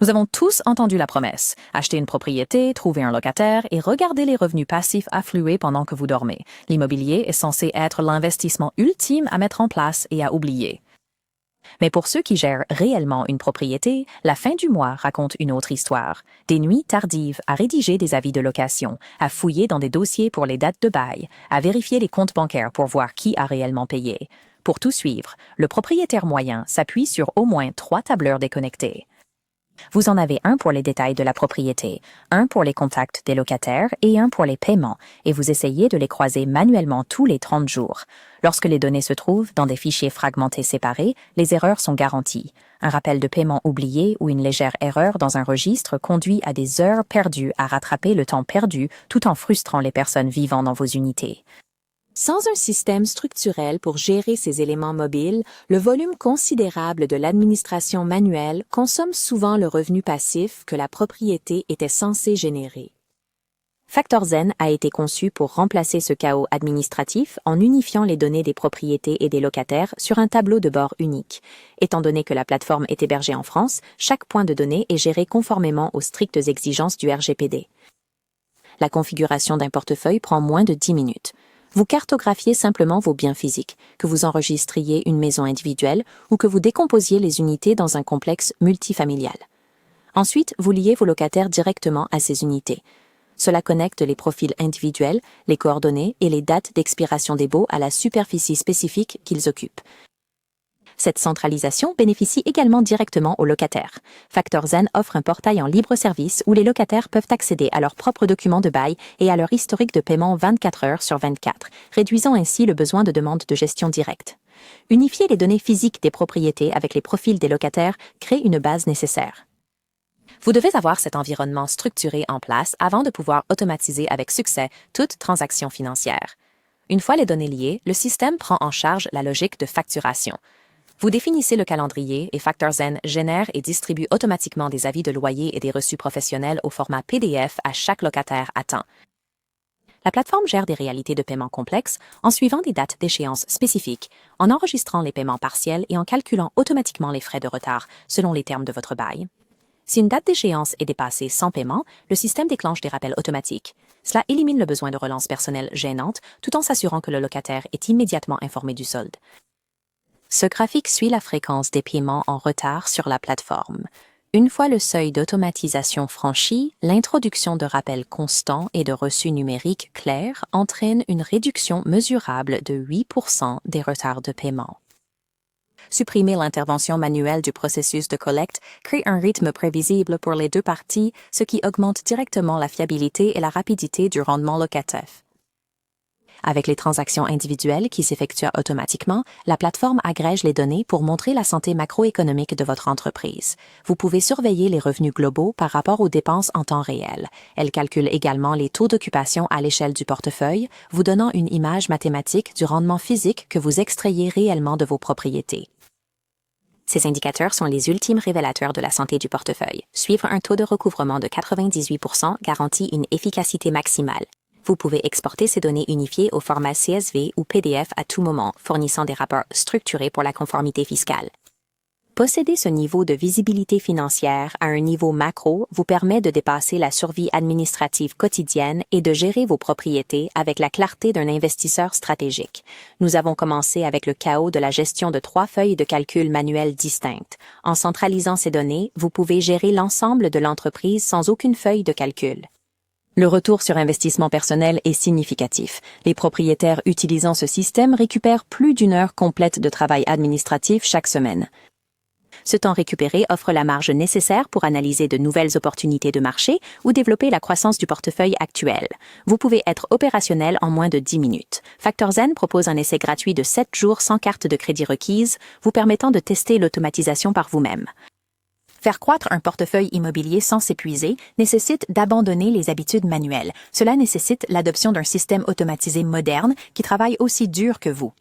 Nous avons tous entendu la promesse. Acheter une propriété, trouver un locataire et regarder les revenus passifs affluer pendant que vous dormez. L'immobilier est censé être l'investissement ultime à mettre en place et à oublier. Mais pour ceux qui gèrent réellement une propriété, la fin du mois raconte une autre histoire. Des nuits tardives à rédiger des avis de location, à fouiller dans des dossiers pour les dates de bail, à vérifier les comptes bancaires pour voir qui a réellement payé. Pour tout suivre, le propriétaire moyen s'appuie sur au moins 3 tableurs déconnectés. Vous en avez un pour les détails de la propriété, un pour les contacts des locataires et un pour les paiements, et vous essayez de les croiser manuellement tous les 30 jours. Lorsque les données se trouvent dans des fichiers fragmentés séparés, les erreurs sont garanties. Un rappel de paiement oublié ou une légère erreur dans un registre conduit à des heures perdues à rattraper le temps perdu tout en frustrant les personnes vivant dans vos unités. Sans un système structurel pour gérer ces éléments mobiles, le volume considérable de l'administration manuelle consomme souvent le revenu passif que la propriété était censée générer. FactorZen a été conçu pour remplacer ce chaos administratif en unifiant les données des propriétés et des locataires sur un tableau de bord unique. Étant donné que la plateforme est hébergée en France, chaque point de données est géré conformément aux strictes exigences du RGPD. La configuration d'un portefeuille prend moins de 10 minutes. Vous cartographiez simplement vos biens physiques, que vous enregistriez une maison individuelle ou que vous décomposiez les unités dans un complexe multifamilial. Ensuite, vous liez vos locataires directement à ces unités. Cela connecte les profils individuels, les coordonnées et les dates d'expiration des baux à la superficie spécifique qu'ils occupent. Cette centralisation bénéficie également directement aux locataires. FactorZen offre un portail en libre service où les locataires peuvent accéder à leurs propres documents de bail et à leur historique de paiement 24 heures sur 24, réduisant ainsi le besoin de demande de gestion directe. Unifier les données physiques des propriétés avec les profils des locataires crée une base nécessaire. Vous devez avoir cet environnement structuré en place avant de pouvoir automatiser avec succès toute transaction financière. Une fois les données liées, le système prend en charge la logique de facturation. Vous définissez le calendrier et FactorZen génère et distribue automatiquement des avis de loyer et des reçus professionnels au format PDF à chaque locataire à temps. La plateforme gère des réalités de paiement complexes en suivant des dates d'échéance spécifiques, en enregistrant les paiements partiels et en calculant automatiquement les frais de retard selon les termes de votre bail. Si une date d'échéance est dépassée sans paiement, le système déclenche des rappels automatiques. Cela élimine le besoin de relance personnelle gênante tout en s'assurant que le locataire est immédiatement informé du solde. Ce graphique suit la fréquence des paiements en retard sur la plateforme. Une fois le seuil d'automatisation franchi, l'introduction de rappels constants et de reçus numériques clairs entraîne une réduction mesurable de 8% des retards de paiement. Supprimer l'intervention manuelle du processus de collecte crée un rythme prévisible pour les deux parties, ce qui augmente directement la fiabilité et la rapidité du rendement locatif. Avec les transactions individuelles qui s'effectuent automatiquement, la plateforme agrège les données pour montrer la santé macroéconomique de votre entreprise. Vous pouvez surveiller les revenus globaux par rapport aux dépenses en temps réel. Elle calcule également les taux d'occupation à l'échelle du portefeuille, vous donnant une image mathématique du rendement physique que vous extrayez réellement de vos propriétés. Ces indicateurs sont les ultimes révélateurs de la santé du portefeuille. Suivre un taux de recouvrement de 98% garantit une efficacité maximale. Vous pouvez exporter ces données unifiées au format CSV ou PDF à tout moment, fournissant des rapports structurés pour la conformité fiscale. Posséder ce niveau de visibilité financière à un niveau macro vous permet de dépasser la survie administrative quotidienne et de gérer vos propriétés avec la clarté d'un investisseur stratégique. Nous avons commencé avec le chaos de la gestion de 3 feuilles de calcul manuelles distinctes. En centralisant ces données, vous pouvez gérer l'ensemble de l'entreprise sans aucune feuille de calcul. Le retour sur investissement personnel est significatif. Les propriétaires utilisant ce système récupèrent plus d'1 heure complète de travail administratif chaque semaine. Ce temps récupéré offre la marge nécessaire pour analyser de nouvelles opportunités de marché ou développer la croissance du portefeuille actuel. Vous pouvez être opérationnel en moins de 10 minutes. FactorZen propose un essai gratuit de 7 jours sans carte de crédit requise, vous permettant de tester l'automatisation par vous-même. Faire croître un portefeuille immobilier sans s'épuiser nécessite d'abandonner les habitudes manuelles. Cela nécessite l'adoption d'un système automatisé moderne qui travaille aussi dur que vous.